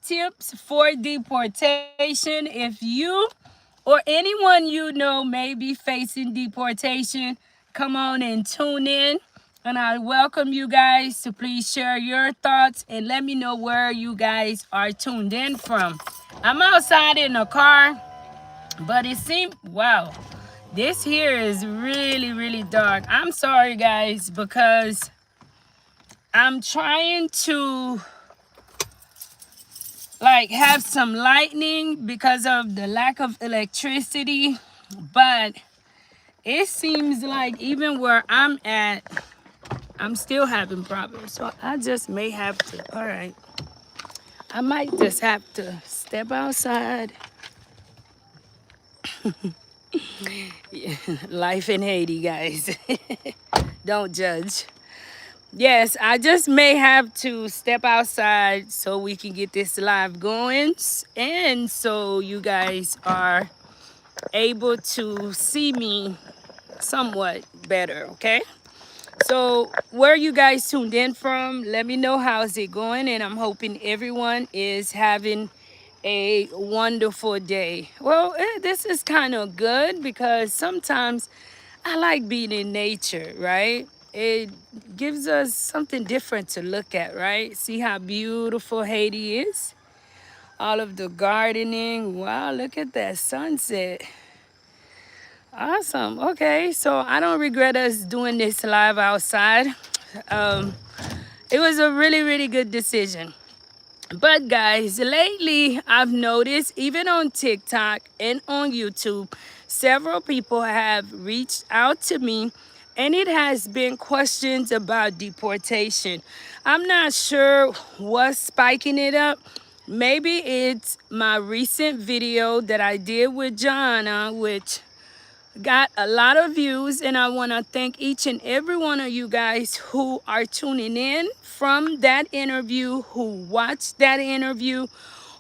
tips for deportation. If you or anyone you know may be facing deportation, come on and tune in. And I welcome you guys to please share your thoughts and let me know where you guys are tuned in from. I'm outside in a car, but it seemed, wow, this here is really, really dark. I'm sorry, guys, because I'm trying to like have some lightning because of the lack of electricity, but it seems like even where I'm at, I'm still having problems. So I just may have to, all right, I might just have to step outside. Yeah, life in Haiti, guys. Don't judge. Yes, I just may have to step outside so we can get this live going and so you guys are able to see me somewhat better, okay? So where you guys tuned in from, let me know how's it going, and I'm hoping everyone is having a wonderful day. Well, this is kind of good because sometimes I like being in nature, right? It gives us something different to look at, right? See how beautiful Haiti is? All of the gardening. Wow, look at that sunset. Awesome. Okay, so I don't regret us doing this live outside. Um, it was a really, really good decision. But guys, lately I've noticed even on TikTok and on YouTube, several people have reached out to me and it has been questions about deportation. I'm not sure what's spiking it up. Maybe it's my recent video that I did with Jana, which got a lot of views, and I want to thank each and every one of you guys who are tuning in from that interview, who watched that interview,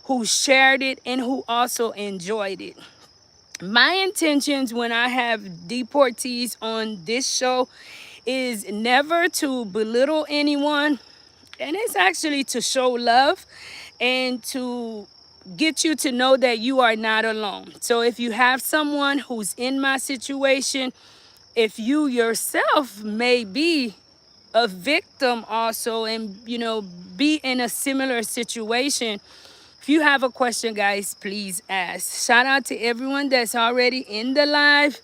who shared it, and who also enjoyed it. My intentions when I have deportees on this show is never to belittle anyone, and it's actually to show love and to get you to know that you are not alone. So if you have someone who's in my situation, if you yourself may be a victim also and be in a similar situation, if you have a question, guys, please ask. Shout out to everyone that's already in the live.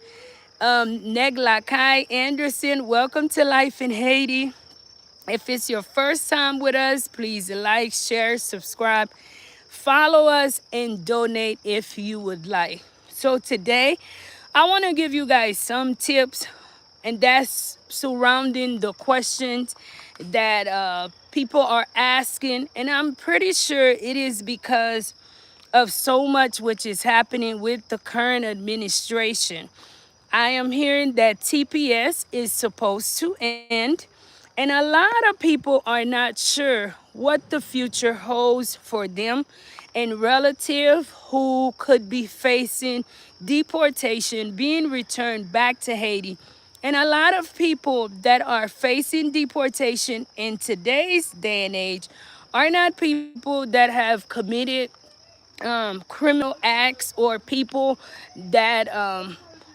Negla Kai Anderson, welcome to Life in Haiti. If it's your first time with us, please like, share, subscribe, follow us, and donate if you would like. So today, I want to give you guys some tips, and that's surrounding the questions that people are asking. And I'm pretty sure it is because of so much which is happening with the current administration. I am hearing that TPS is supposed to end, and a lot of people are not sure what the future holds for them and relative who could be facing deportation, being returned back to Haiti. And a lot of people that are facing deportation in today's day and age are not people that have committed criminal acts or people that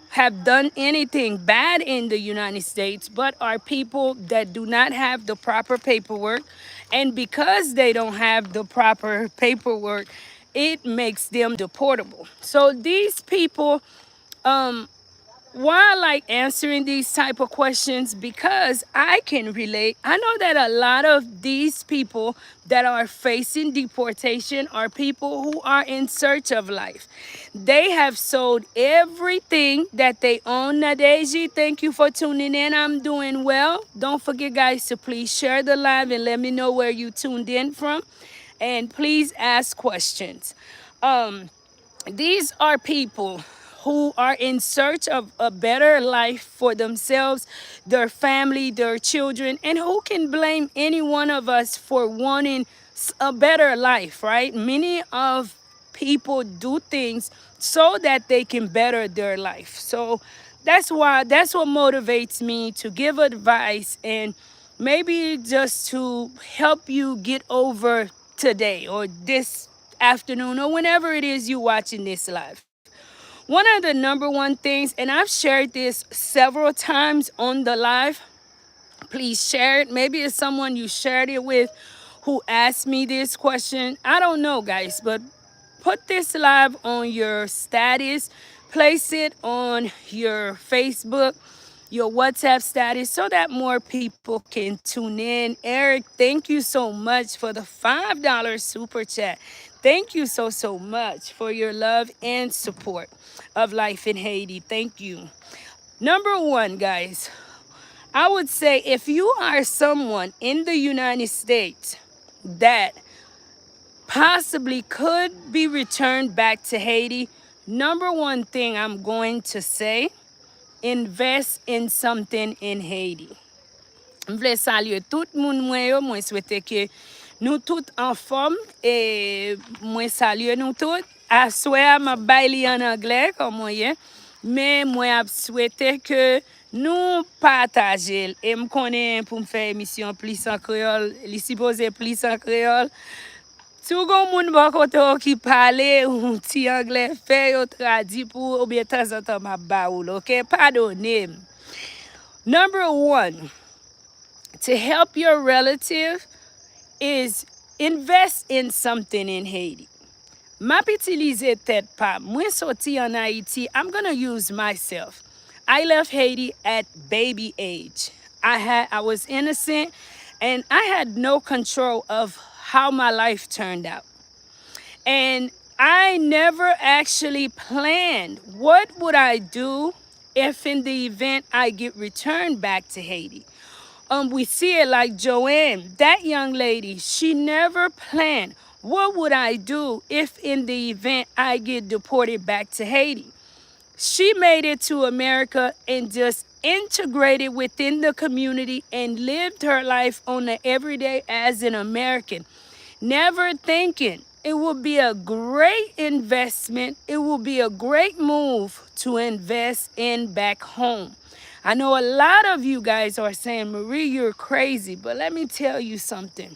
have done anything bad in the United States, but are people that do not have the proper paperwork. And because they don't have the proper paperwork, it makes them deportable. So these people, why I like answering these type of questions, because I can relate. I know that a lot of these people that are facing deportation are people who are in search of life. They have sold everything that they own. Nadeji, thank you for tuning in. I'm doing well. Don't forget, guys, to please share the live and let me know where you tuned in from. And please ask questions. These are people who are in search of a better life for themselves, their family, their children, and who can blame any one of us for wanting a better life, right? Many of people do things so that they can better their life. So that's what motivates me to give advice and maybe just to help you get over today or this afternoon, or whenever it is you watching this live. One of the number one things, and I've shared this several times on the live, please share it. Maybe it's someone you shared it with who asked me this question. I don't know, guys, but put this live on your status, place it on your Facebook, your WhatsApp status, so that more people can tune in. Eric, thank you so much for the $5 super chat. Thank you so much for your love and support of Life in Haiti. Thank you. Number one, guys, I would say if you are someone in the United States that possibly could be returned back to Haiti, number one thing I'm going to say, invest in something in Haiti. Je voulais saluer tout le monde, moi souhaite que nous tous en forme et moi saluer nous tous. À souhait ma baili en anglais comme moi, mais moi souhaite que nous partager et me connais pour me faire émission plus en créole, li supposé plus en créole. Si vous avez un monde qui parle ou ti anglais fait ou traduit pour ou bien temps en temps ma baoul, OK? Pardonnez. Number one, to help your relative is invest in something in Haiti. M'a utiliser tête pas. Moi sorti en Haiti, I'm going to use myself. I left Haiti at baby age. I was innocent and I had no control of how my life turned out. And I never actually planned what would I do if in the event I get returned back to Haiti. We see it like Joanne, that young lady, she never planned what would I do if in the event I get deported back to Haiti. She made it to America and just integrated within the community and lived her life on the everyday as an American, never thinking it would be a great investment. It will be a great move to invest in back home. I know a lot of you guys are saying, Marie, you're crazy, but let me tell you something.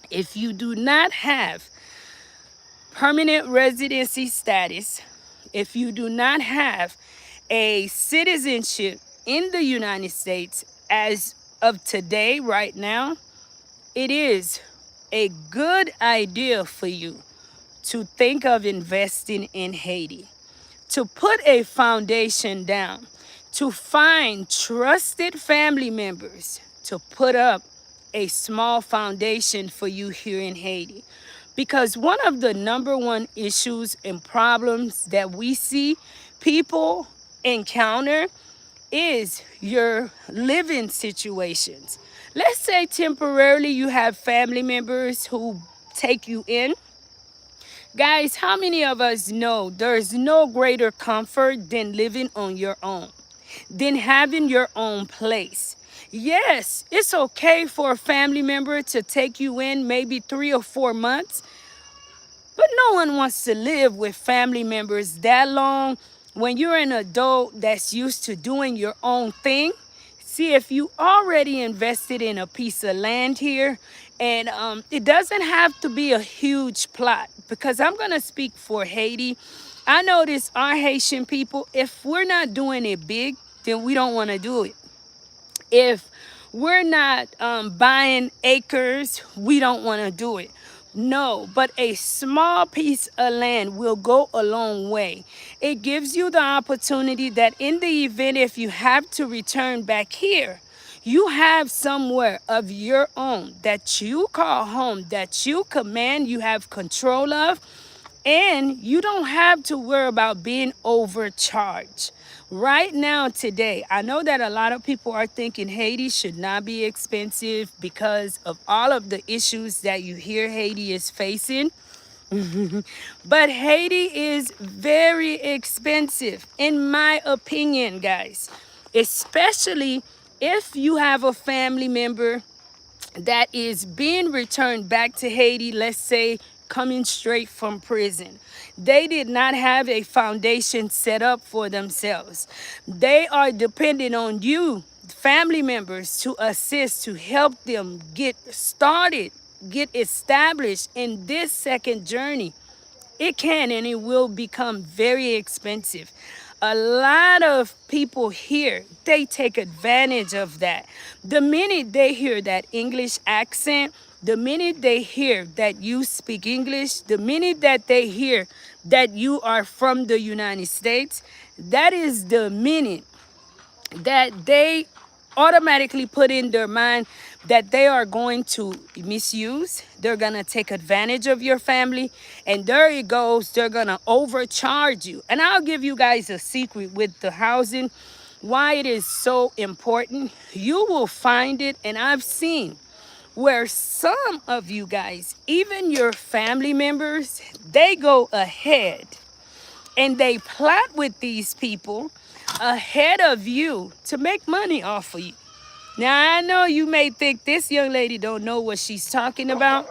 If you do not have permanent residency status, if you do not have a citizenship in the United States as of today, right now, it is a good idea for you to think of investing in Haiti, to put a foundation down, to find trusted family members to put up a small foundation for you here in Haiti. Because one of the number one issues and problems that we see people encounter is your living situations. Let's say temporarily you have family members who take you in. Guys, how many of us know there's no greater comfort than living on your own, than having your own place? Yes, it's okay for a family member to take you in maybe 3 or 4 months, but no one wants to live with family members that long when you're an adult that's used to doing your own thing. See, if you already invested in a piece of land here, and it doesn't have to be a huge plot, because I'm going to speak for Haiti. I notice our Haitian people, if we're not doing it big, then we don't want to do it. If we're not buying acres, we don't want to do it. No, but a small piece of land will go a long way. It gives you the opportunity that in the event if you have to return back here, you have somewhere of your own that you call home, that you command, you have control of, and you don't have to worry about being overcharged. Right now, today, I know that a lot of people are thinking Haiti should not be expensive because of all of the issues that you hear Haiti is facing. But Haiti is very expensive, in my opinion, guys. Especially if you have a family member that is being returned back to Haiti, let's say coming straight from prison. They did not have a foundation set up for themselves. They are dependent on you, family members, to assist, to help them get started, get established in this second journey. It can and it will become very expensive. A lot of people here, they take advantage of that. The minute they hear that English accent, the minute they hear that you speak English, the minute that they hear that you are from the United States, that is the minute that they automatically put in their mind that they are going to misuse, they're going to take advantage of your family, and there it goes, they're going to overcharge you. And I'll give you guys a secret with the housing, why it is so important. You will find it, and I've seen where some of you guys, even your family members, they go ahead and they plot with these people ahead of you to make money off of you. Now, I know you may think this young lady don't know what she's talking about,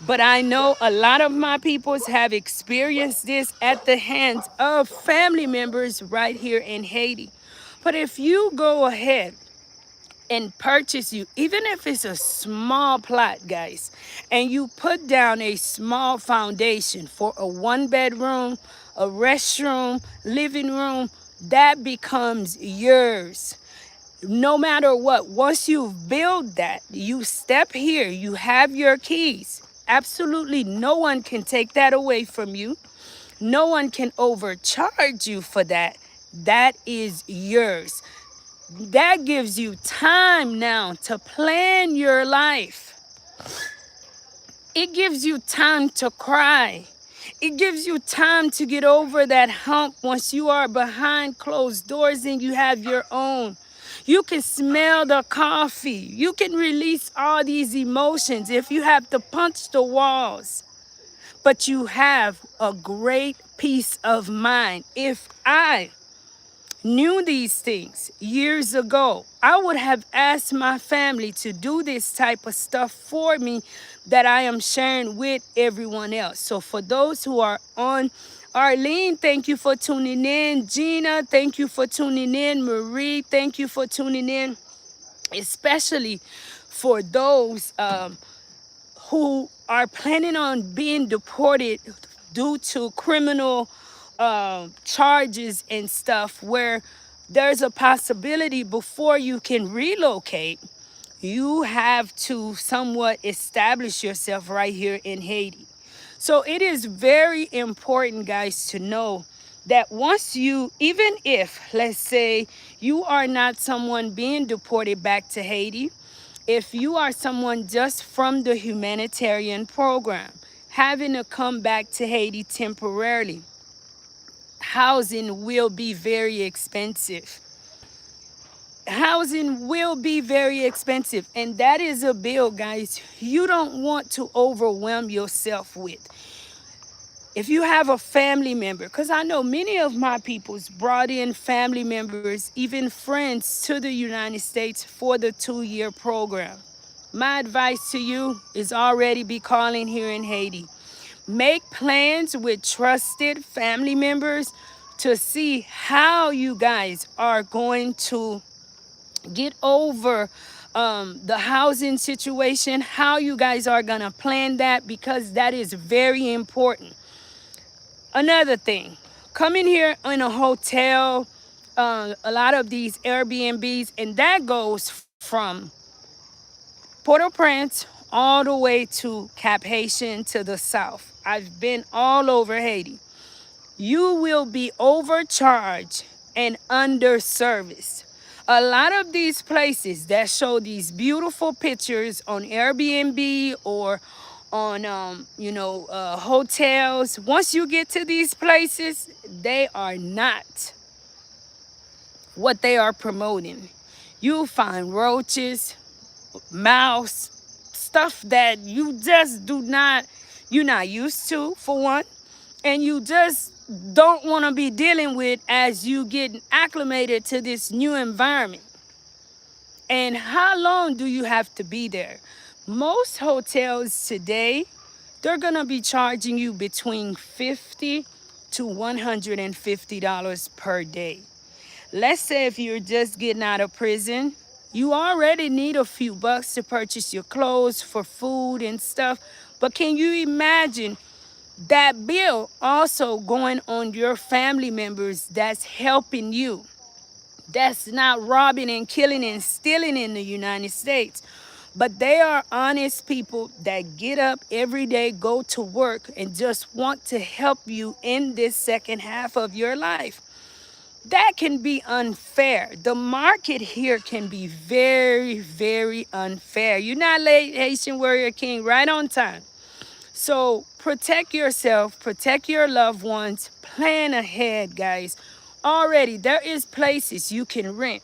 but I know a lot of my peoples have experienced this at the hands of family members right here in Haiti. But if you go ahead and purchase you, even if it's a small plot, guys, and you put down a small foundation for a 1-bedroom, a restroom, living room, that becomes yours. No matter what, once you've built that, you step here, you have your keys. Absolutely no one can take that away from you. No one can overcharge you for that. That is yours. That gives you time now to plan your life. It gives you time to cry. It gives you time to get over that hump once you are behind closed doors and you have your own. You can smell the coffee. You can release all these emotions if you have to punch the walls. But you have a great peace of mind. If I knew these things years ago, I would have asked my family to do this type of stuff for me that I am sharing with everyone else. So for those who are on, Arlene, thank you for tuning in. Gina, thank you for tuning in. Marie, thank you for tuning in. Especially for those who are planning on being deported due to criminal charges and stuff, where there's a possibility before you can relocate, you have to somewhat establish yourself right here in Haiti. So it is very important, guys, to know that once you, even if, let's say, you are not someone being deported back to Haiti, if you are someone just from the humanitarian program, having to come back to Haiti temporarily, housing will be very expensive. Housing will be very expensive, and that is a bill, guys, you don't want to overwhelm yourself with. If you have a family member, because I know many of my peoples brought in family members, even friends, to the United States for the 2-year program. My advice to you is already be calling here in Haiti. Make plans with trusted family members to see how you guys are going to get over the housing situation, how you guys are going to plan that, because that is very important. Another thing, coming here in a hotel, a lot of these Airbnbs, and that goes from Port-au-Prince all the way to Cap Haitian to the south. I've been all over Haiti. You will be overcharged and underserviced. A lot of these places that show these beautiful pictures on Airbnb or on hotels, once you get to these places, they are not what they are promoting. You'll find roaches, mouse, stuff that you just you're not used to, for one, and you just don't want to be dealing with as you get acclimated to this new environment. And how long do you have to be there? Most hotels today, they're going to be charging you between $50 to $150 per day. Let's say if you're just getting out of prison, you already need a few bucks to purchase your clothes, for food and stuff. But can you imagine that bill also going on your family members that's helping you, that's not robbing and killing and stealing in the United States. But they are honest people that get up every day, go to work, and just want to help you in this second half of your life. That can be unfair. The market here can be very, very unfair. You're not late, Haitian Warrior King, right on time. So protect yourself, protect your loved ones, plan ahead, guys. Already, there is places you can rent.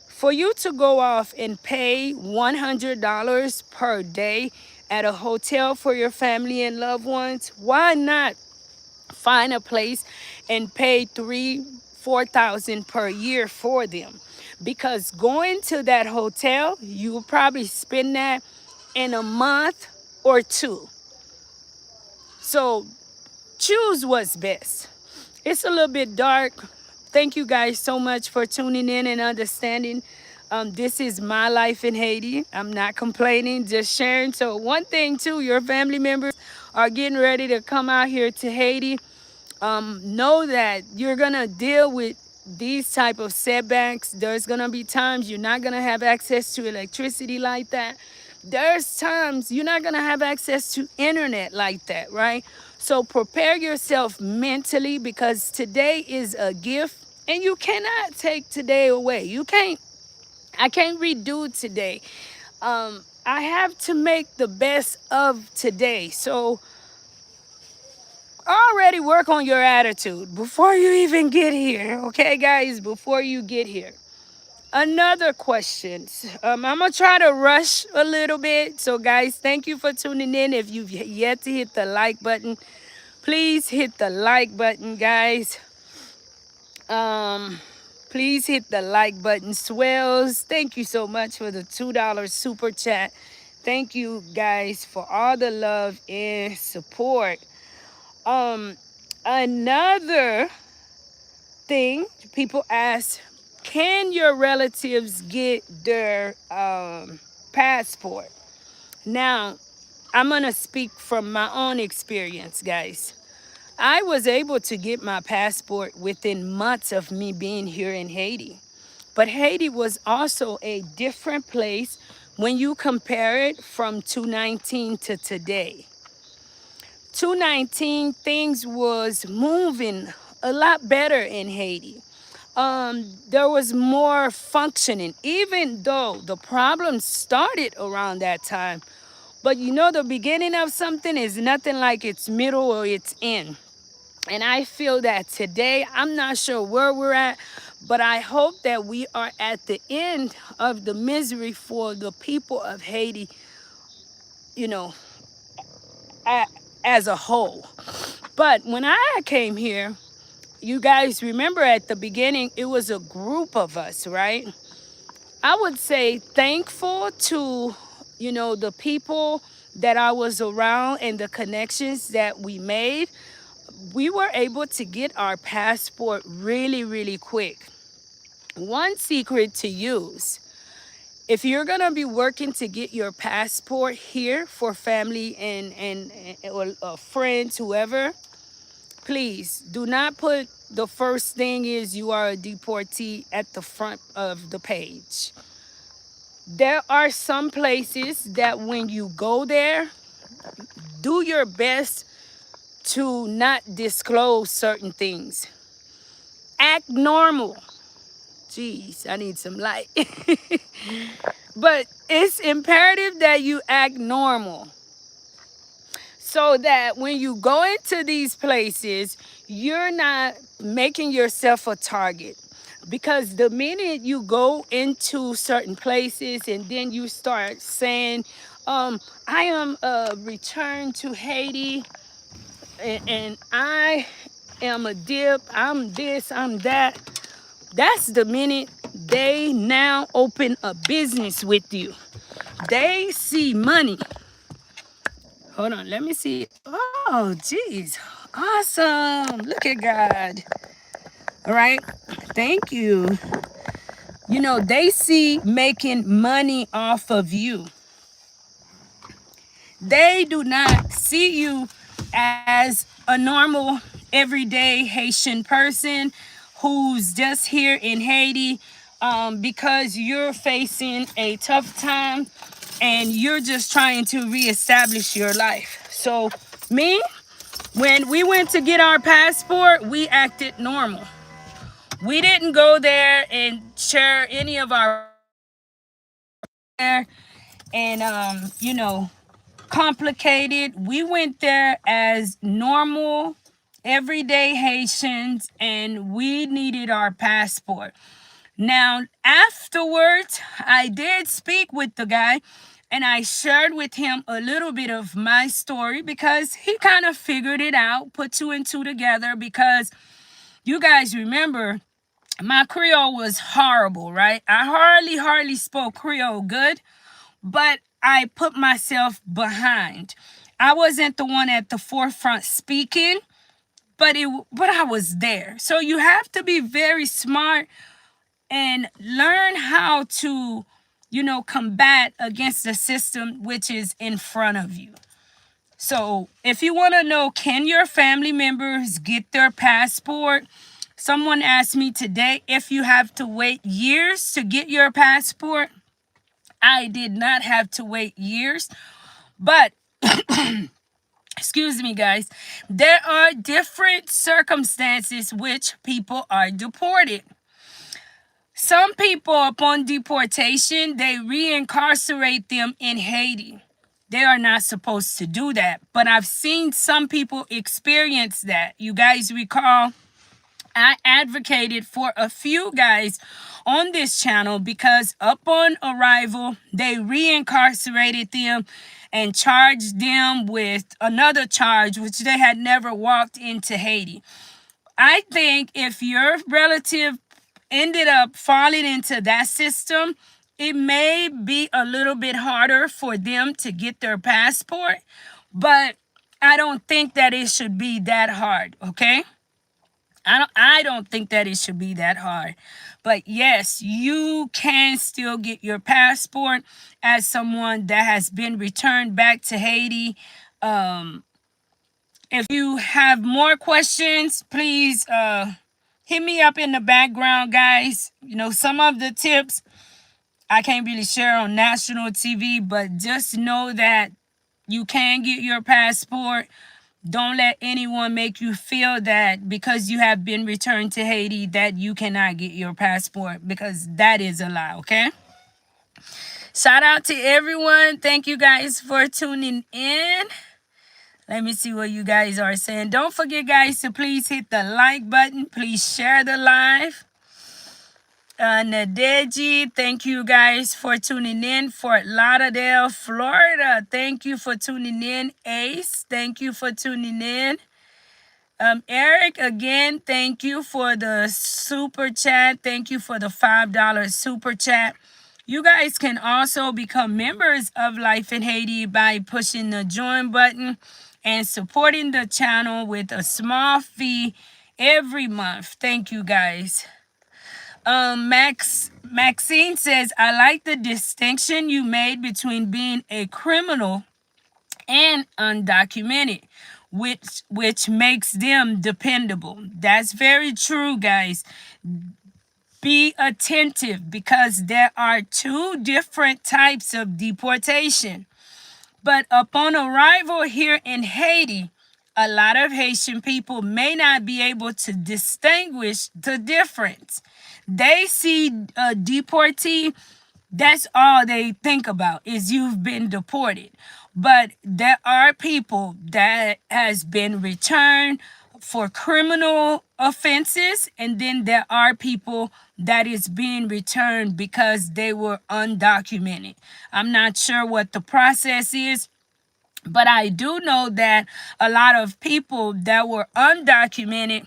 For you to go off and pay $100 per day at a hotel for your family and loved ones, why not find a place and pay 3,000 to 4,000 per year for them? Because going to that hotel, you will probably spend that in a month or two. So choose what's best. It's a little bit dark. Thank you guys so much for tuning in and understanding. This is my life in Haiti. I'm not complaining, just sharing. So one thing too, your family members are getting ready to come out here to Haiti. Know that you're gonna deal with these type of setbacks. There's gonna be times you're not gonna have access to electricity like that. There's times you're not gonna have access to internet like that, right? So prepare yourself mentally, because today is a gift and you cannot take today away. I can't redo today. I have to make the best of today. So already work on your attitude before you even get here, okay, guys? Before you get here. Another question. I'm gonna try to rush a little bit. So, guys, thank you for tuning in. If you've yet to hit the like button, please hit the like button, guys. Please hit the like button. Swells, thank you so much for the $2 super chat. Thank you guys for all the love and support. Another thing people ask, can your relatives get their passport? Now, I'm gonna speak from my own experience, guys. I was able to get my passport within months of me being here in Haiti. But Haiti was also a different place when you compare it from 2019 to today. 2019, things was moving a lot better in Haiti. There was more functioning, even though the problems started around that time. But you know, the beginning of something is nothing like its middle or its end. And I feel that today, I'm not sure where we're at, but I hope that we are at the end of the misery for the people of Haiti, you know, as a whole. But when I came here, you guys remember at the beginning, it was a group of us, right? I would say thankful to, the people that I was around and the connections that we made. We were able to get our passport really, really quick. One secret to use: if you're gonna be working to get your passport here for family or friends, whoever, please do not put the first thing is you are a deportee at the front of the page. There are some places that when you go there, do your best to not disclose certain things. Act normal. Jeez, I need some light. But it's imperative that you act normal, so that when you go into these places, you're not making yourself a target. Because the minute you go into certain places and then you start saying, I am returned to Haiti, and I am a dip, I'm this, I'm that. That's the minute they now open a business with you. They see money. Hold on, let me see. Oh, geez. Awesome. Look at God. All right. Thank you. They see making money off of you. They do not see you as a normal, everyday Haitian person who's just here in Haiti because you're facing a tough time and you're just trying to reestablish your life. So, me, when we went to get our passport, we acted normal. We didn't go there and share any of our and complicated. We went there as normal, everyday Haitians, and we needed our passport. Now, afterwards, I did speak with the guy and I shared with him a little bit of my story because he kind of figured it out, put two and two together. Because you guys remember, my Creole was horrible, right? I hardly spoke Creole good, but I put myself behind. I wasn't the one at the forefront speaking, but I was there. So you have to be very smart and learn how to, combat against the system which is in front of you. So if you want to know, can your family members get their passport? Someone asked me today if you have to wait years to get your passport. I did not have to wait years, but excuse me, guys, there are different circumstances which people are deported. Some people, upon deportation, they reincarcerate them in Haiti. They are not supposed to do that, but I've seen some people experience that. You guys recall, I advocated for a few guys on this channel because upon arrival, they reincarcerated them and charged them with another charge, which they had never walked into Haiti. I think if your relative ended up falling into that system, it may be a little bit harder for them to get their passport, but I don't think that it should be that hard, okay? I don't think that it should be that hard. But yes, you can still get your passport as someone that has been returned back to Haiti. If you have more questions, please hit me up in the background, guys. Some of the tips I can't really share on national TV, but just know that you can get your passport. Don't let anyone make you feel that because you have been returned to Haiti that you cannot get your passport, because that is a lie, okay? Shout out to everyone. Thank you guys for tuning in. Let me see what you guys are saying. Don't forget, guys, to please hit the like button. Please share the live. Nadeji, thank you guys for tuning in. Fort Lauderdale, Florida, thank you for tuning in. Ace, thank you for tuning in. Eric, again, thank you for the super chat. Thank you for the $5 super chat. You guys can also become members of Life in Haiti by pushing the join button and supporting the channel with a small fee every month. Thank you, guys. Maxine says, I like the distinction you made between being a criminal and undocumented, which makes them dependable. That's very true, guys. Be attentive because there are two different types of deportation. But upon arrival here in Haiti, a lot of Haitian people may not be able to distinguish the difference. They see a deportee, that's all they think about is you've been deported. But there are people that has been returned for criminal offenses, and then there are people that is being returned because they were undocumented. I'm not sure what the process is, but I do know that a lot of people that were undocumented,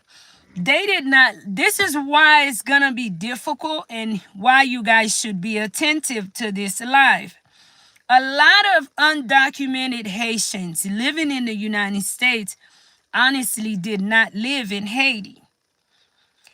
they did not. This is why it's gonna be difficult and why you guys should be attentive to this live. A lot of undocumented Haitians living in the United States honestly did not live in Haiti.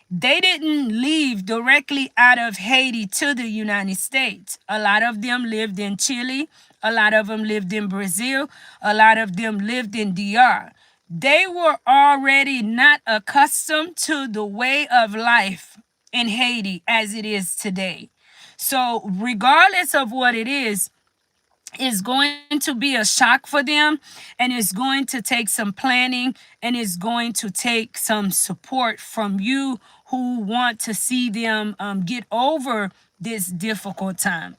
They didn't leave directly out of Haiti to the United States. A lot of them lived in Chile. A lot of them lived in Brazil. A lot of them lived in DR. They were already not accustomed to the way of life in Haiti as it is today. So, regardless of what it is going to be a shock for them, and it's going to take some planning, and it's going to take some support from you who want to see them get over this difficult time.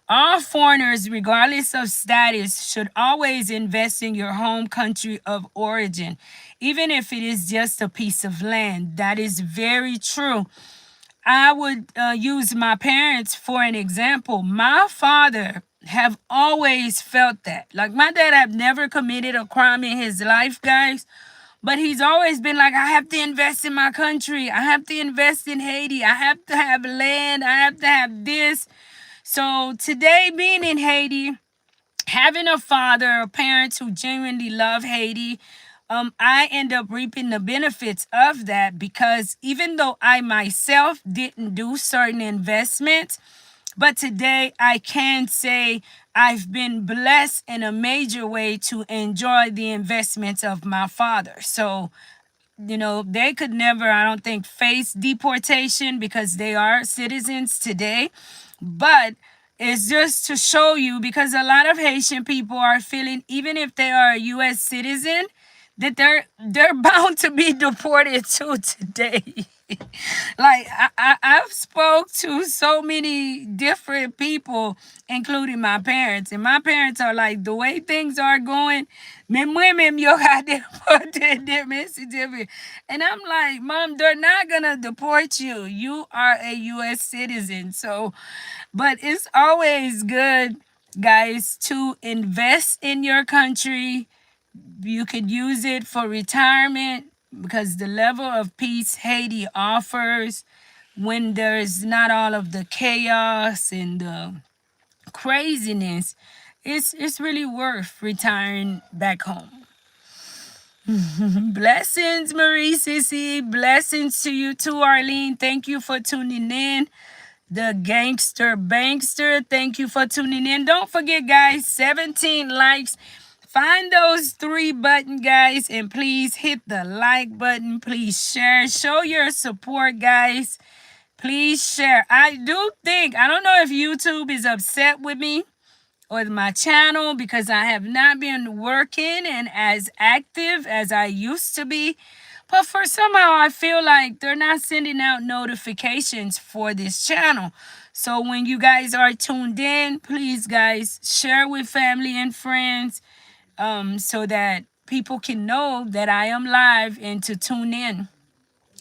All foreigners, regardless of status, should always invest in your home country of origin, even if it is just a piece of land. That is very true. I would use my parents for an example. My father have always felt that. Like, my dad have never committed a crime in his life, guys. But he's always been like, I have to invest in my country. I have to invest in Haiti. I have to have land. I have to have this. So today, being in Haiti, having a father or parents who genuinely love Haiti, I end up reaping the benefits of that, because even though I myself didn't do certain investments, but today I can say I've been blessed in a major way to enjoy the investments of my father. So, they could never, I don't think, face deportation because they are citizens today. But it's just to show you, because a lot of Haitian people are feeling, even if they are a U.S. citizen, that they're bound to be deported too today. Like, I've spoke to so many different people, including my parents, and my parents are like, the way things are going, and I'm like, Mom, they're not gonna deport you. You are a U.S. citizen. So, but it's always good, guys, to invest in your country. You could use it for retirement, because the level of peace Haiti offers, when there's not all of the chaos and the craziness, it's really worth retiring back home. Blessings, Marie Sissy. Blessings to you too, Arlene. Thank you for tuning in. The Gangster Bankster, thank you for tuning in. Don't forget, guys, 17 likes. Find those 3 buttons, guys, and please hit the like button. Please share. Show your support, guys. Please share. I don't know if YouTube is upset with me or my channel, because I have not been working and as active as I used to be. But for somehow I feel like they're not sending out notifications for this channel. So when you guys are tuned in, please, guys, share with family and friends, so that people can know that I am live and to tune in.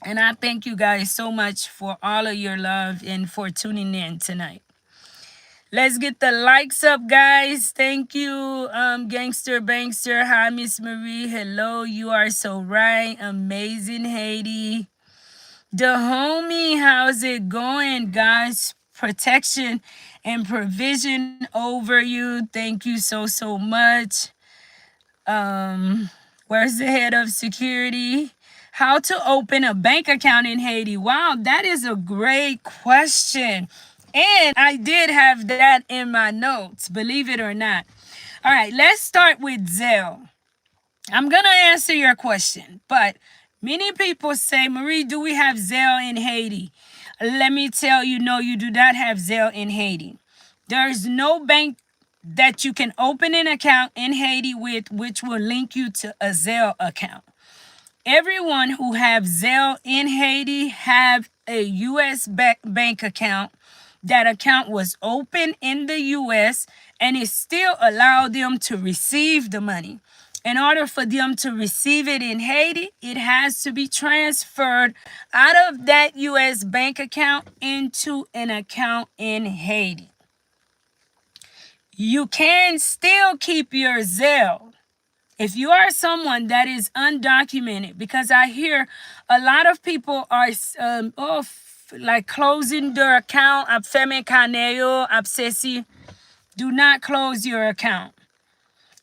And I thank you guys so much for all of your love and for tuning in tonight. Let's get the likes up, guys. Thank you, Gangster Bankster. Hi, Miss Marie. Hello, you are so right. Amazing, Haiti. The homie, how's it going, guys? Protection and provision over you. Thank you so much. Where's the head of security? How to open a bank account in Haiti? Wow, that is a great question. And I did have that in my notes, believe it or not. All right, let's start with Zelle. I'm going to answer your question, but many people say, Marie, do we have Zelle in Haiti? Let me tell you, no, you do not have Zelle in Haiti. There's no bank that you can open an account in Haiti with, which will link you to a Zelle account. Everyone who have Zelle in Haiti have a U.S. bank account. That account was open in the U.S. and it still allowed them to receive the money. In order for them to receive it in Haiti, it has to be transferred out of that U.S. bank account into an account in Haiti. You can still keep your Zelle if you are someone that is undocumented, because I hear a lot of people are like closing their account. Do not close your account.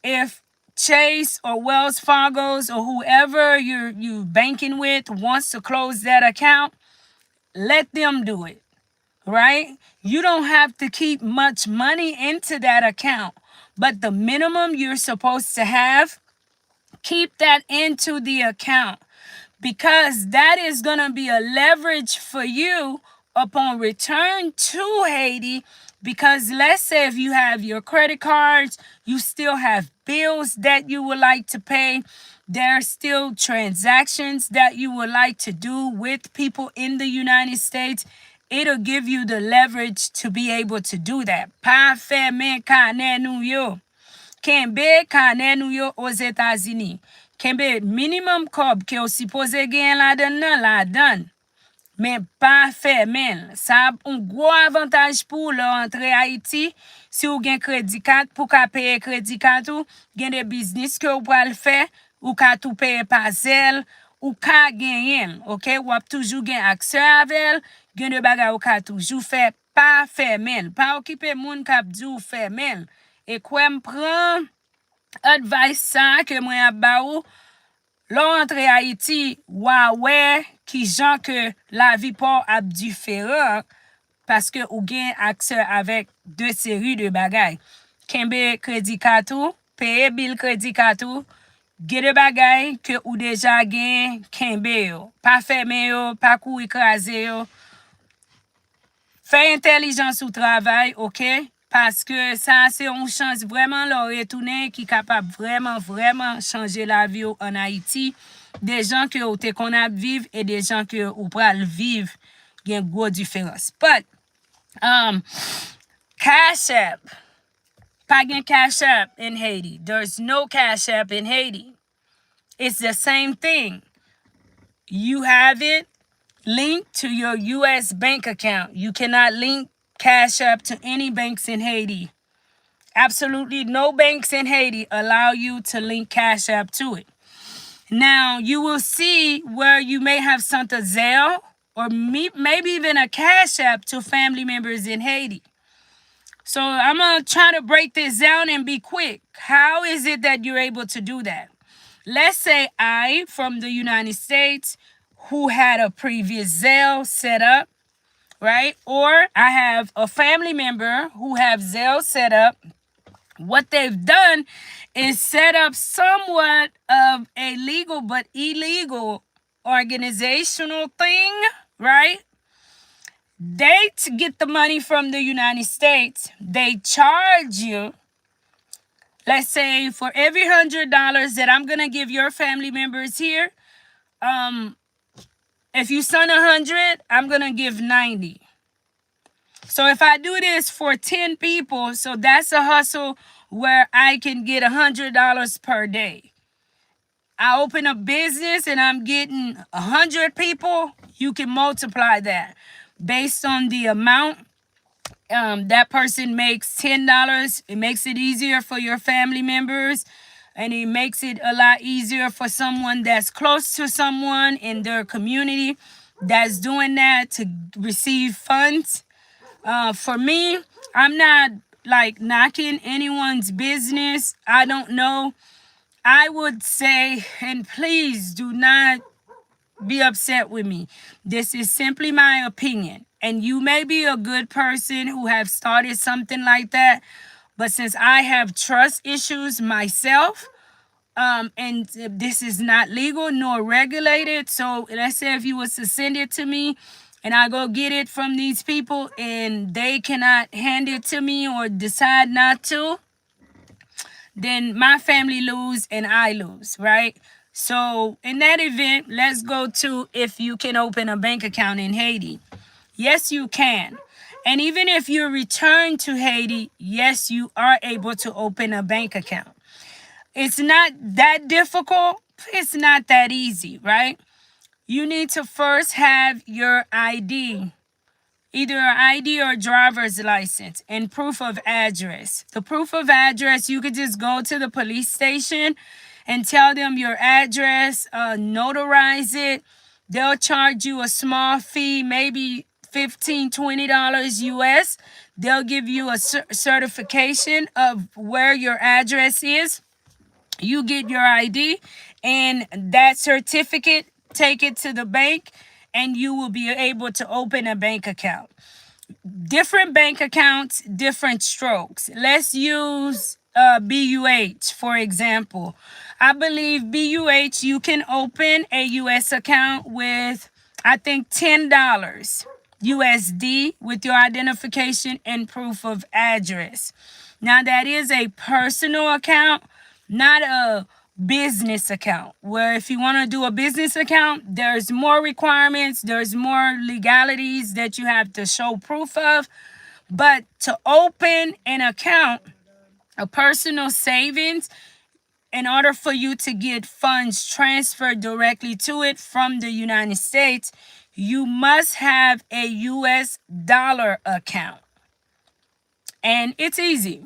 If Chase or Wells Fargo's or whoever you banking with wants to close that account, let them do it, right? You don't have to keep much money into that account, but the minimum you're supposed to have Keep that into the account, because that is going to be a leverage for you upon return to Haiti. Because let's say if you have your credit cards, you still have bills that you would like to pay. There are still transactions that you would like to do with people in the United States. It'll give you the leverage to be able to do that. Pa fe men kane nou yo. Kenbe kane nou yo aux États-Unis. Kenbe minimum kob ke ou suppose gen la dan nan la dan. Men pa fe men. Sa un gros avantage pour le entre Haïti. Si ou gen kredi kat pou ka paye kredi kat ou, gen de business ke ou pral fe, ou ka tou paye pa Zelle, ou ka gen yen, ok? Ou ap toujou gen akse avel, gen de bagay ou ka toujou fe, pa fe men. Pa okipe moun kap di ou fe men. E kwen pran advice sa ke mwen ap ba ou, lò entre Haïti, wè ki jan ke la vi pa ap diferent, paske ou gen akse avèk de seri de bagay. Kenbe kredi katou, paye bil kredi katou, gen de bagay ke ou deja gen kenbe yo. Pa feme yo, pa kou ekraze yo. Fè intelligence ou travail, ok? Paske sa se on chans vraiment lor retounen ki kapab vraiment changer la vie en Haïti. Des gens que ou te kon ap viv et des gens que ou pral viv gen gros différence. But, Cash App. Pa gen Cash App in Haiti. There's no Cash App in Haiti. It's the same thing. You have it linked to your U.S. bank account. You cannot link Cash App to any banks in Haiti. Absolutely no banks in Haiti allow you to link Cash App to it. Now, you will see where you may have sent a Zelle or maybe even a Cash App to family members in Haiti. So I'm going to try to break this down and be quick. How is it that you're able to do that? Let's say I, from the United States, who had a previous Zelle set up, right? Or I have a family member who have Zelle set up. What they've done is set up somewhat of a legal but illegal organizational thing, right? They get the money from the United States. They charge you, let's say for every $100 that I'm going to give your family members here, if you send 100, I'm going to give 90. So if I do this for 10 people, so that's a hustle where I can get $100 per day. I open a business and I'm getting 100 people, you can multiply that based on the amount. That person makes $10. It makes it easier for your family members, and it makes it a lot easier for someone that's close to someone in their community that's doing that to receive funds. For me, I'm not like knocking anyone's business. I don't know. I would say, and please do not be upset with me. This is simply my opinion. And you may be a good person who have started something like that. But since I have trust issues myself, and this is not legal nor regulated. So let's say if you was to send it to me and I go get it from these people and they cannot hand it to me or decide not to, then my family lose and I lose, right? So in that event, let's go to if you can open a bank account in Haiti. Yes, you can. And even if you return to Haiti, yes, you are able to open a bank account. It's not that difficult. It's not that easy, right? You need to first have your ID, either an ID or driver's license, and proof of address. The proof of address, you could just go to the police station and tell them your address, notarize it. They'll charge you a small fee, maybe $15, $20 US. They'll give you a certification of where your address is. You get your ID and that certificate, take it to the bank, and you will be able to open a bank account. Different bank accounts, different strokes. Let's use BUH, for example. I believe BUH, you can open a US account with, I think, $10 USD with your identification and proof of address. Now, that is a personal account, not a business account, where if you want to do a business account, there's more requirements, there's more legalities that you have to show proof of. But to open an account, a personal savings, in order for you to get funds transferred directly to it from the United States, you must have a US dollar account. And it's easy.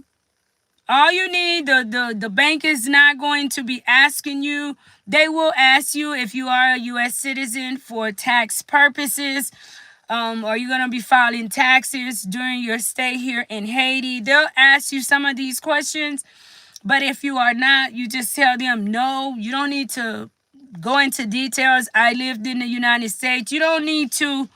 All you need, the bank is not going to be asking you. They will ask you if you are a US citizen for tax purposes. Are you going to be filing taxes during your stay here in Haiti? They'll ask you some of these questions. But if you are not, you just tell them no. You don't need to go into details. I lived in the United States. You don't need to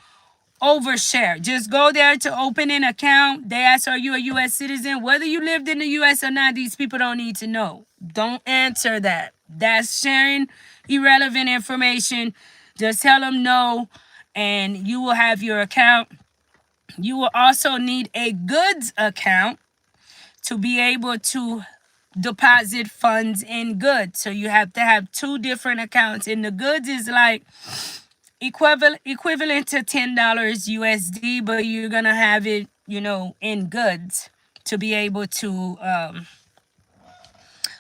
overshare. Just go there to open an account. They ask, are you a U.S. citizen? Whether you lived in the U.S. or not, these people don't need to know. Don't answer that. That's sharing irrelevant information. Just tell them no, and you will have your account. You will also need a goods account to be able to deposit funds in goods. So you have to have two different accounts. And the goods is like equivalent to $10 USD, but you're gonna have it, in goods to be able to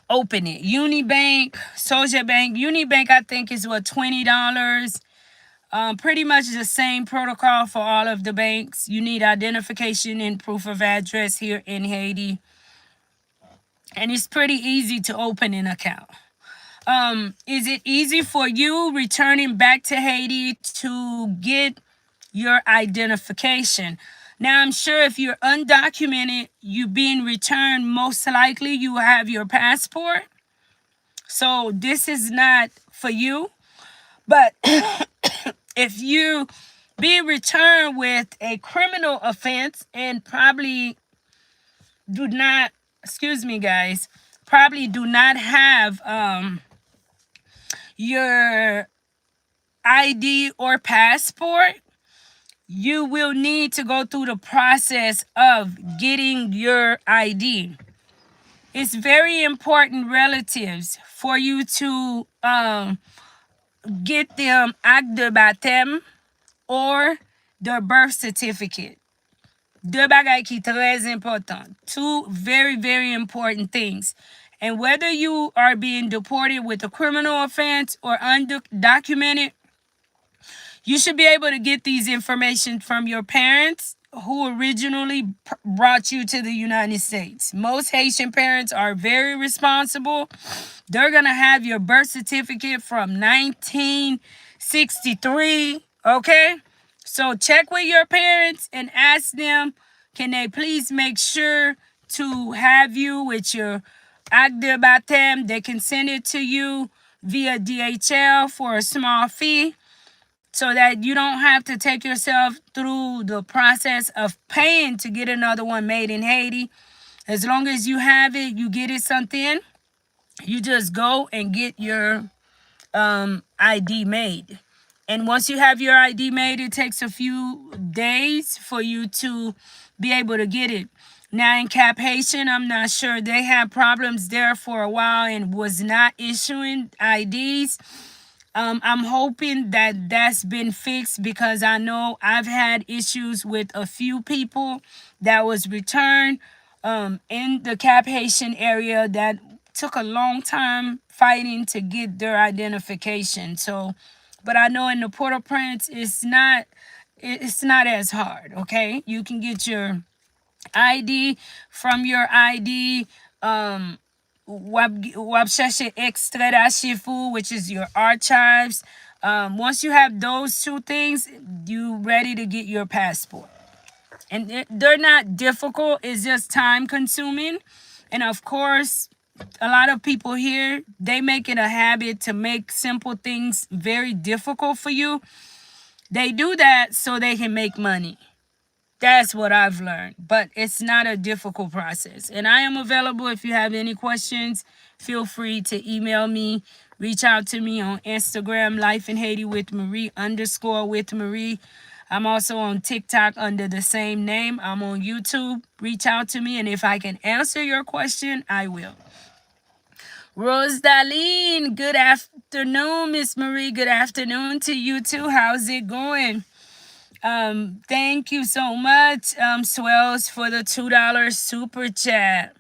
open it. Unibank, Soja Bank. Unibank, I think, is what, $20. Pretty much the same protocol for all of the banks. You need identification and proof of address here in Haiti. And it's pretty easy to open an account. Is it easy for you returning back to Haiti to get your identification? Now, I'm sure if you're undocumented, you being returned, most likely you will have your passport. So this is not for you. But if you be returned with a criminal offense and probably do not, probably do not have your ID or passport, you will need to go through the process of getting your ID. It's very important, relatives, for you to get them acte de baptême or their birth certificate. Deux bagailles qui très important. Two very, very important things. And whether you are being deported with a criminal offense or undocumented, you should be able to get these information from your parents who originally brought you to the United States. Most Haitian parents are very responsible. They're going to have your birth certificate from 1963, okay? So check with your parents and ask them, can they please make sure to have you with your acte de baptême? They can send it to you via DHL for a small fee so that you don't have to take yourself through the process of paying to get another one made in Haiti. As long as you have it, you get it something, you just go and get your ID made. And once you have your ID made, it takes a few days for you to be able to get it. Now in Cap Haitian, I'm not sure. They had problems there for a while and was not issuing IDs. I'm hoping that that's been fixed, because I know I've had issues with a few people that was returned in the Cap Haitian area that took a long time fighting to get their identification. So, but I know in the Port-au-Prince, it's not as hard, okay? You can get your ID from your ID, wap cherche extrait d'archives, which is your archives. Once you have those two things, you ready to get your passport. And they're not difficult, it's just time consuming. And of course, a lot of people here, they make it a habit to make simple things very difficult for you. They do that so they can make money. That's what I've learned. But it's not a difficult process. And I am available if you have any questions. Feel free to email me. Reach out to me on Instagram, Life in Haiti with Marie _with Marie. I'm also on TikTok under the same name. I'm on YouTube. Reach out to me, and if I can answer your question, I will. Rose Darlene, good afternoon, Miss Marie. Good afternoon to you too. How's it going? Thank you so much, Swells, for the $2 super chat.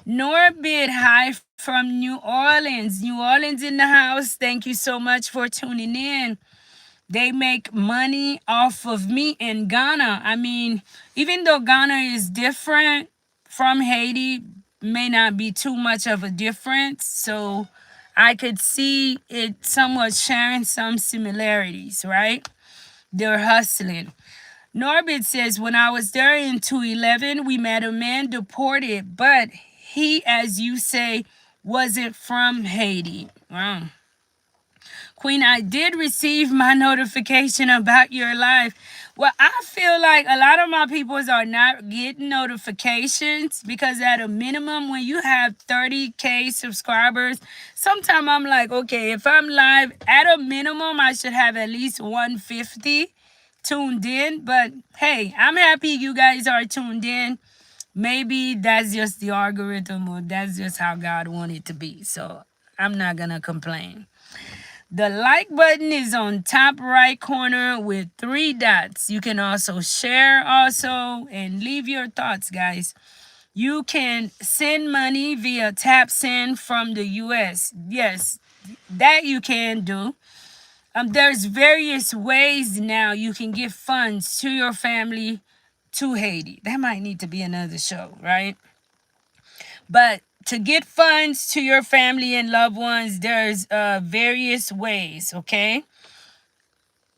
Norbit, hi from New Orleans. New Orleans in the house. Thank you so much for tuning in. They make money off of me in Ghana. I mean, even though Ghana is different from Haiti, may not be too much of a difference. So I could see it somewhat sharing some similarities, right? They're hustling. Norbit says, when I was there in 2011, we met a man deported, but he, as you say, wasn't from Haiti. Wow. Queen, I did receive my notification about your live. Well, I feel like a lot of my peoples are not getting notifications because at a minimum, when you have 30K subscribers, sometimes I'm like, okay, if I'm live, at a minimum, I should have at least 150 tuned in. But hey, I'm happy you guys are tuned in. Maybe that's just the algorithm, or that's just how God wanted it to be. So I'm not going to complain. The like button is on top right corner with 3 dots. You can also share and leave your thoughts, guys. You can send money via Tap Send from the US. Yes, that you can do. There's various ways now you can give funds to your family to Haiti. That might need to be another show, right? But to get funds to your family and loved ones, there's various ways, okay?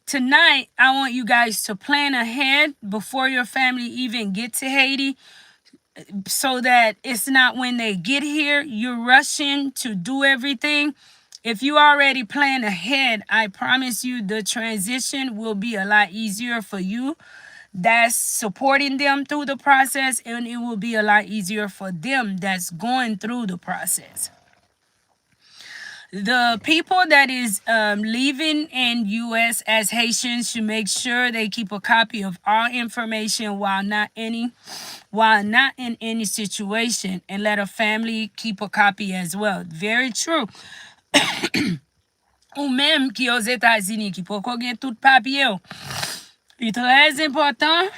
Tonight, I want you guys to plan ahead before your family even get to Haiti so that it's not when they get here, you're rushing to do everything. If you already plan ahead, I promise you the transition will be a lot easier for you. That's supporting them through the process, and it will be a lot easier for them that's going through the process. The people that is leaving in U.S. as Haitians should make sure they keep a copy of all information while not in any situation, and let a family keep a copy as well. Very true. Ou même qui aux États-Unis qui peut gagner tout papier. C'est très important.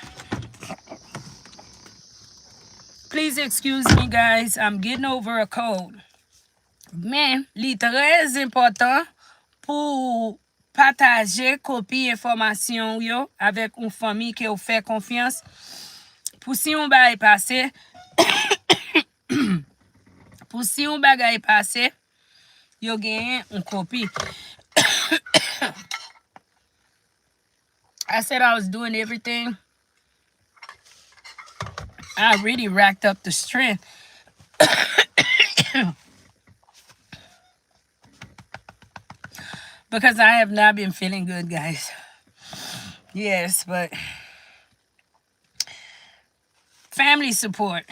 Please excuse me, guys. I'm getting over a cold. Mais, li très important pour partager copie information yo avec une famille qui vous fait confiance. Pour si on bagay passe, pour si on bagay passe, yo gen une copie. I said I was doing everything. I really racked up the strength. Because I have not been feeling good, guys. Yes, but family support.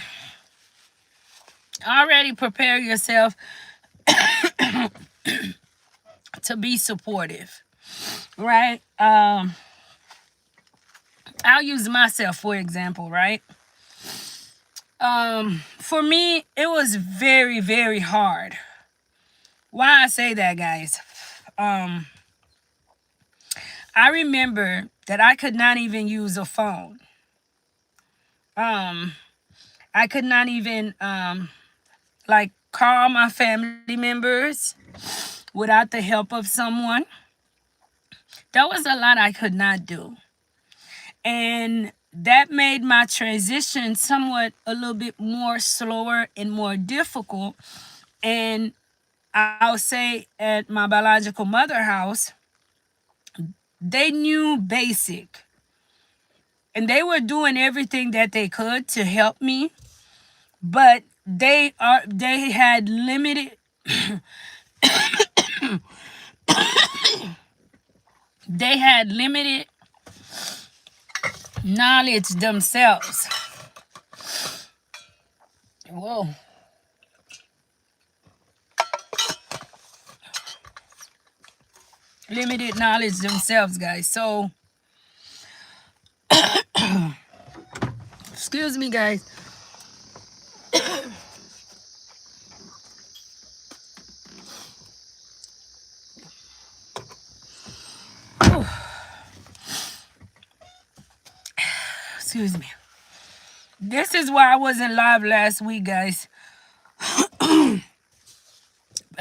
Already prepare yourself to be supportive, right? I'll use myself for example, right? For me, it was very, very hard. Why I say that, guys? I remember that I could not even use a phone. I could not even like call my family members without the help of someone. That was a lot I could not do. And that made my transition somewhat a little bit more slower and more difficult. And I'll say at my biological mother house, they knew basic. And they were doing everything that they could to help me. But they had limited knowledge themselves. Whoa. Limited knowledge themselves, guys. So, excuse me, guys. Excuse me. This is why I wasn't live last week, guys. But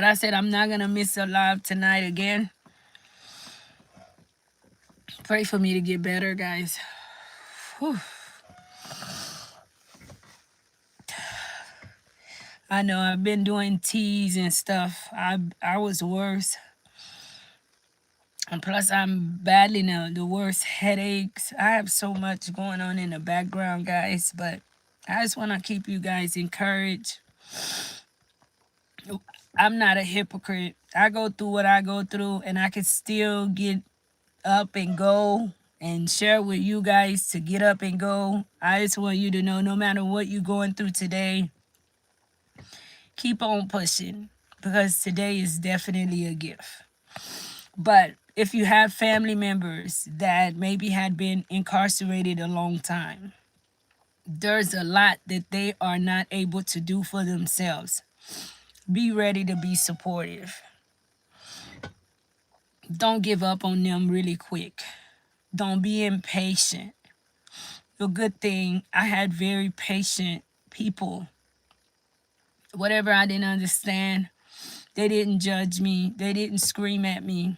I said I'm not going to miss a live tonight again. Pray for me to get better, guys. Whew. I know I've been doing teas and stuff. I was worse. And plus, I'm battling the worst headaches. I have so much going on in the background, guys. But I just want to keep you guys encouraged. I'm not a hypocrite. I go through what I go through, and I can still get up and go and share with you guys to get up and go. I just want you to know, no matter what you're going through today, keep on pushing, because today is definitely a gift. But if you have family members that maybe had been incarcerated a long time, there's a lot that they are not able to do for themselves. Be ready to be supportive. Don't give up on them really quick. Don't be impatient. The good thing, I had very patient people. Whatever I didn't understand, they didn't judge me. They didn't scream at me.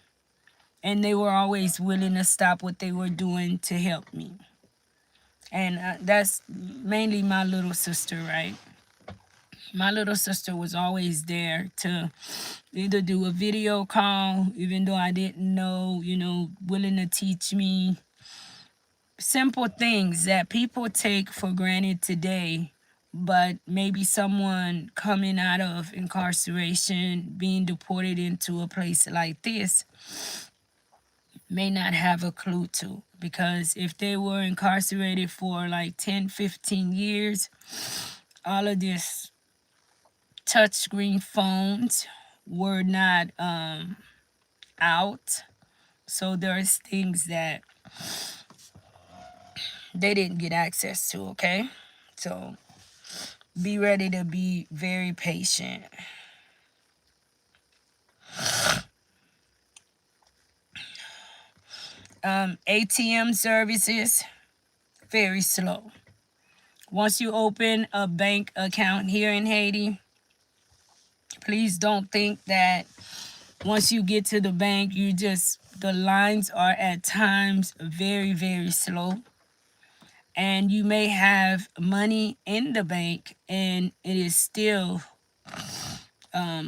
And they were always willing to stop what they were doing to help me. And that's mainly my little sister, right? My little sister was always there to either do a video call, even though I didn't know, willing to teach me simple things that people take for granted today. But maybe someone coming out of incarceration, being deported into a place like this, may not have a clue to. Because if they were incarcerated for like 10, 15 years, all of this touchscreen phones were not out. So there's things that they didn't get access to, okay? So be ready to be very patient. ATM services, very slow. Once you open a bank account here in Haiti, please don't think that once you get to the bank, the lines are at times very, very slow. And you may have money in the bank and it is still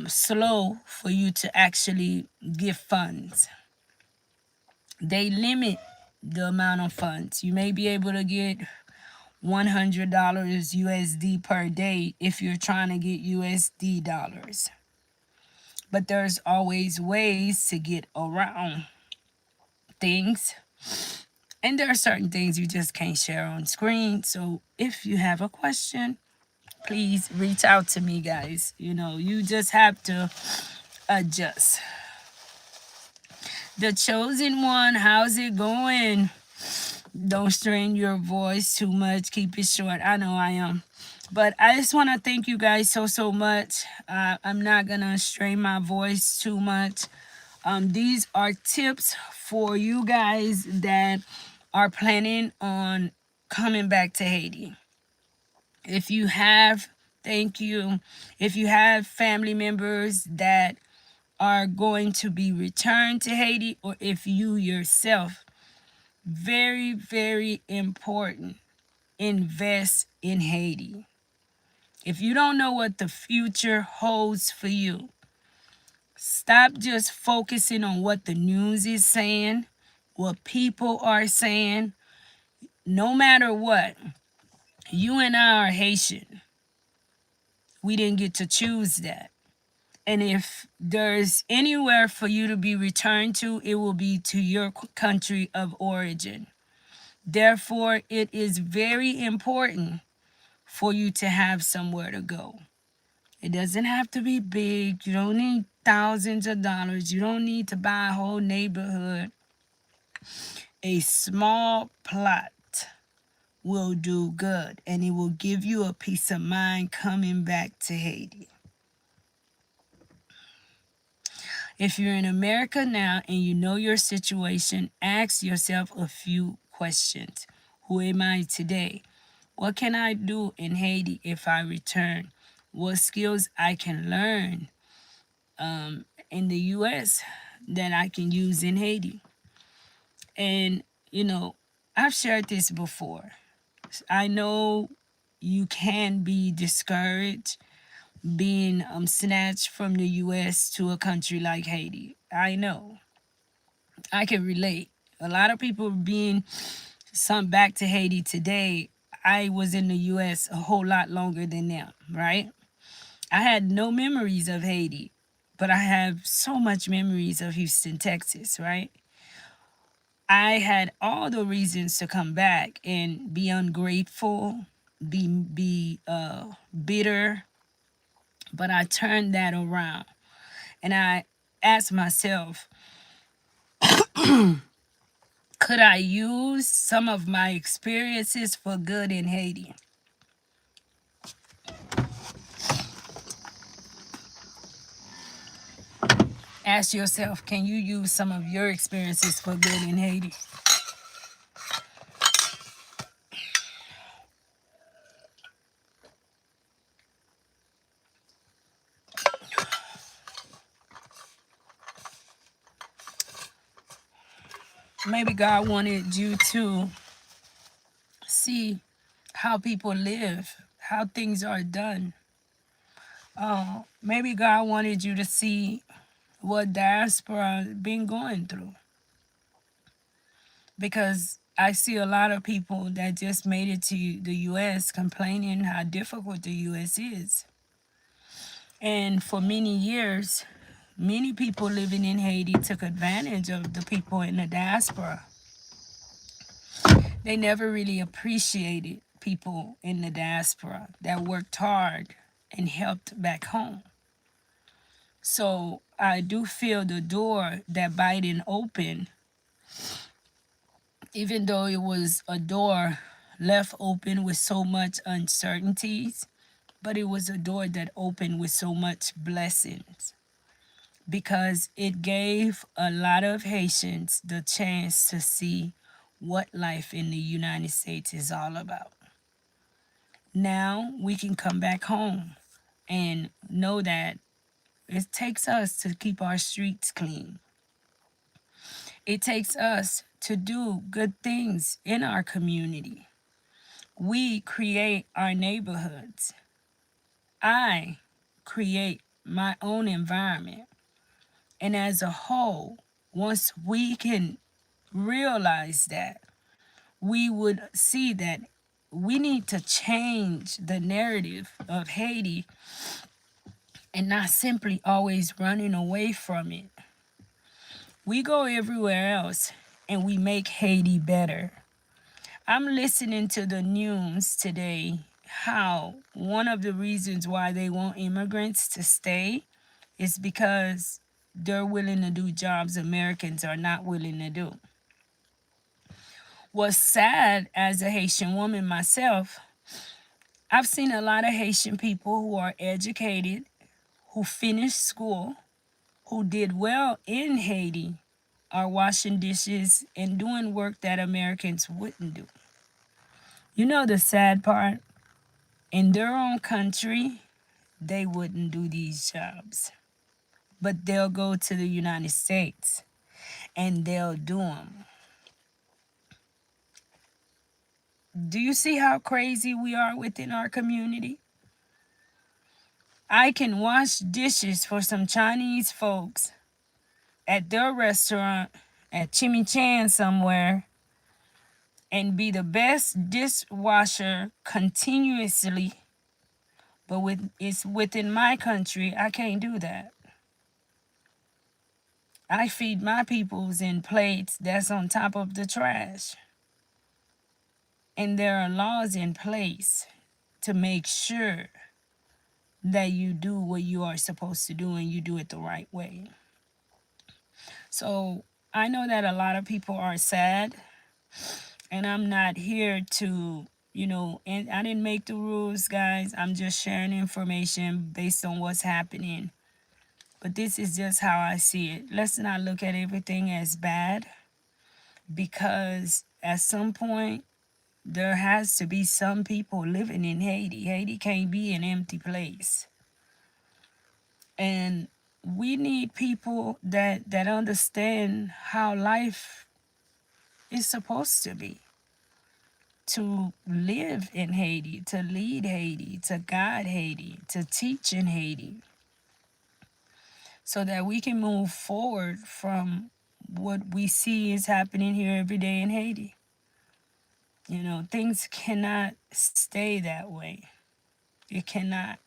slow for you to actually give funds. They limit the amount of funds. You may be able to get $100 USD per day if you're trying to get USD dollars. But there's always ways to get around things. And there are certain things you just can't share on screen. So if you have a question, please reach out to me, guys. You just have to adjust. The chosen one, how's it going? Don't strain your voice too much. Keep it short. I know I am. But I just want to thank you guys so much. I'm not going to strain my voice too much. These are tips for you guys that are planning on coming back to Haiti. If you have, thank you. If you have family members that are going to be returned to Haiti, or if you yourself, very, very important, invest in Haiti. If you don't know what the future holds for you, stop just focusing on what the news is saying, what people are saying. No matter what, you and I are Haitian. We didn't get to choose that. And if there's anywhere for you to be returned to, it will be to your country of origin. Therefore, it is very important for you to have somewhere to go. It doesn't have to be big. You don't need thousands of dollars. You don't need to buy a whole neighborhood. A small plot will do good, and it will give you a peace of mind coming back to Haiti. If you're in America now and you know your situation, ask yourself a few questions. Who am I today? What can I do in Haiti if I return? What skills I can learn in the US that I can use in Haiti? And, you know, I've shared this before. I know you can be discouraged being snatched from the US to a country like Haiti. I know. I can relate. A lot of people being sent back to Haiti today. I was in the US a whole lot longer than them, right? I had no memories of Haiti, but I have so much memories of Houston, Texas, right? I had all the reasons to come back and be ungrateful, be bitter, but I turned that around and I asked myself, could I use some of my experiences for good in Haiti? Ask yourself, can you use some of your experiences for good in Haiti? Maybe God wanted you to see how people live, how things are done. Maybe God wanted you to see what diaspora been going through. Because I see a lot of people that just made it to the US complaining how difficult the US is. And for many years, many people living in Haiti took advantage of the people in the diaspora. They never really appreciated people in the diaspora that worked hard and helped back home. So I do feel the door that Biden opened, even though it was a door left open with so much uncertainties, but it was a door that opened with so much blessings because it gave a lot of Haitians the chance to see what life in the United States is all about. Now we can come back home and know that it takes us to keep our streets clean. It takes us to do good things in our community. We create our neighborhoods. I create my own environment. And as a whole, once we can realize that, we would see that we need to change the narrative of Haiti and not simply always running away from it. We go everywhere else and we make Haiti better. I'm listening to the news today how one of the reasons why they want immigrants to stay is because they're willing to do jobs Americans are not willing to do. What's sad as a Haitian woman myself, I've seen a lot of Haitian people who are educated, who finished school, who did well in Haiti, are washing dishes and doing work that Americans wouldn't do. You know the sad part? In their own country, they wouldn't do these jobs. But they'll go to the United States and they'll do them. Do you see how crazy we are within our community? I can wash dishes for some Chinese folks at their restaurant at Chimichan somewhere and be the best dishwasher continuously, but it's within my country, I can't do that. I feed my peoples in plates that's on top of the trash. And there are laws in place to make sure that you do what you are supposed to do and you do it the right way. So I know that a lot of people are sad, and I'm not here to, and I didn't make the rules, guys. I'm just sharing information based on what's happening. But this is just how I see it. Let's not look at everything as bad, because at some point, there has to be some people living in Haiti. Haiti can't be an empty place. And we need people that understand how life is supposed to be. To live in Haiti, to lead Haiti, to guide Haiti, to teach in Haiti, so that we can move forward from what we see is happening here every day in Haiti. Things cannot stay that way. It cannot.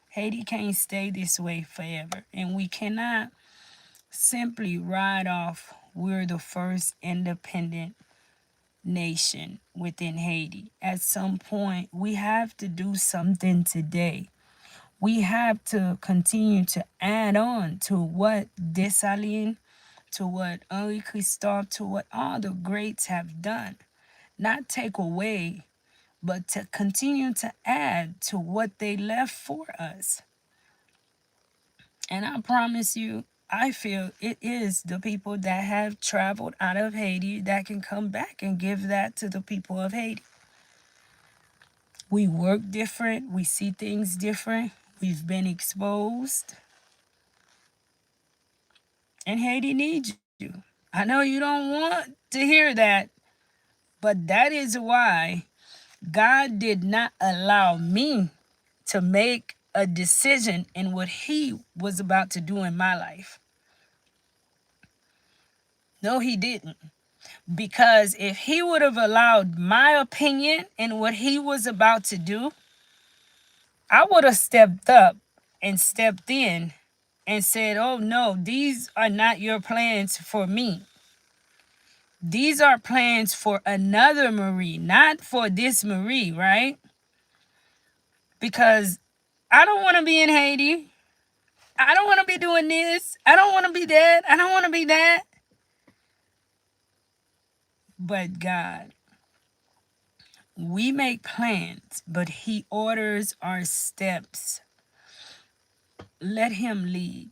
Haiti can't stay this way forever. And we cannot simply ride off, we're the first independent nation within Haiti. At some point, we have to do something today. We have to continue to add on to what Dessalines, to what Henri Christophe, to what all the greats have done. Not take away, but to continue to add to what they left for us. And I promise you, I feel it is the people that have traveled out of Haiti that can come back and give that to the people of Haiti. We work different. We see things different. We've been exposed. And Haiti needs you. I know you don't want to hear that, but that is why God did not allow me to make a decision in what He was about to do in my life. No, He didn't. Because if He would have allowed my opinion in what He was about to do, I would have stepped up and stepped in and said, oh no, these are not your plans for me. These are plans for another Marie, not for this Marie, right? Because I don't want to be in Haiti. I don't want to be doing this. I don't want to be that. I don't want to be that. But God, we make plans, but He orders our steps. Let Him lead.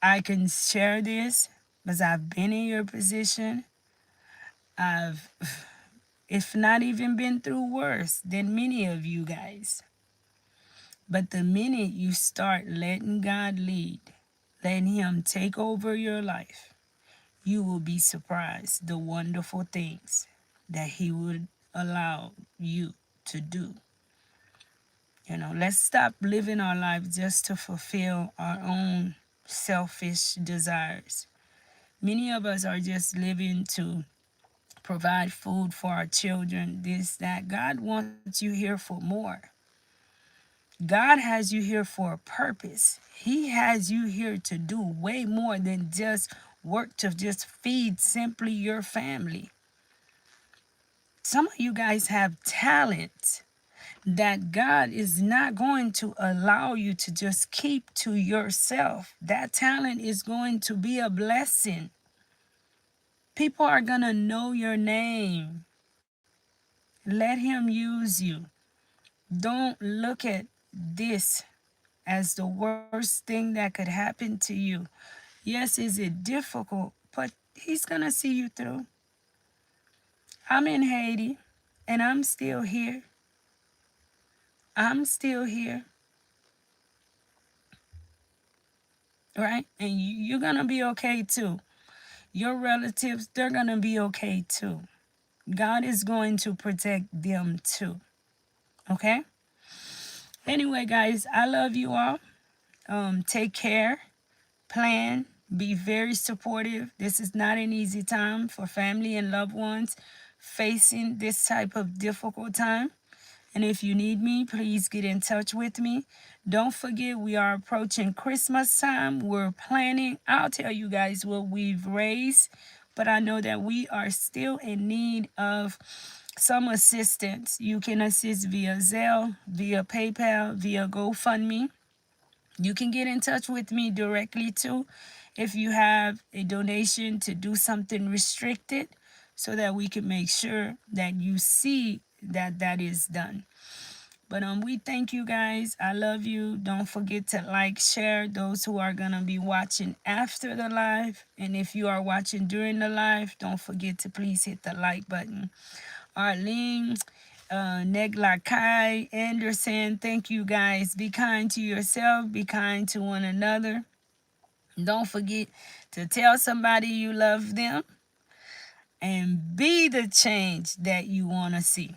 I can share this because I've been in your position. I've, if not even been through worse than many of you guys. But the minute you start letting God lead, letting Him take over your life, you will be surprised the wonderful things that He would allow you to do. Let's stop living our lives just to fulfill our own selfish desires. Many of us are just living to provide food for our children, this, that. God wants you here for more. God has you here for a purpose. He has you here to do way more than just work to just feed simply your family. Some of you guys have talent that God is not going to allow you to just keep to yourself. That talent is going to be a blessing. People are going to know your name. Let Him use you. Don't look at this as the worst thing that could happen to you. Yes, is it difficult, but He's going to see you through. I'm in Haiti, and I'm still here. I'm still here. Right? And you're going to be okay too. Your relatives, they're going to be okay too. God is going to protect them too. Okay? Anyway, guys, I love you all. Take care. Plan. Be very supportive. This is not an easy time for family and loved ones facing this type of difficult time. And if you need me, please get in touch with me. Don't forget, we are approaching Christmas time. We're planning. I'll tell you guys what we've raised, but I know that we are still in need of some assistance. You can assist via Zelle, via PayPal, via GoFundMe. You can get in touch with me directly too if you have a donation to do something restricted, so that we can make sure that you see that that is done. But we thank you guys. I love you. Don't forget to like, share, those who are gonna be watching after the live. And if you are watching during the live, don't forget to please hit the like button. Arlene, Negla Kai, Anderson, thank you guys. Be kind to yourself, be kind to one another. Don't forget to tell somebody you love them, and be the change that you want to see.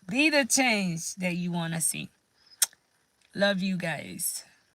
Be the change that you want to see. Love you guys.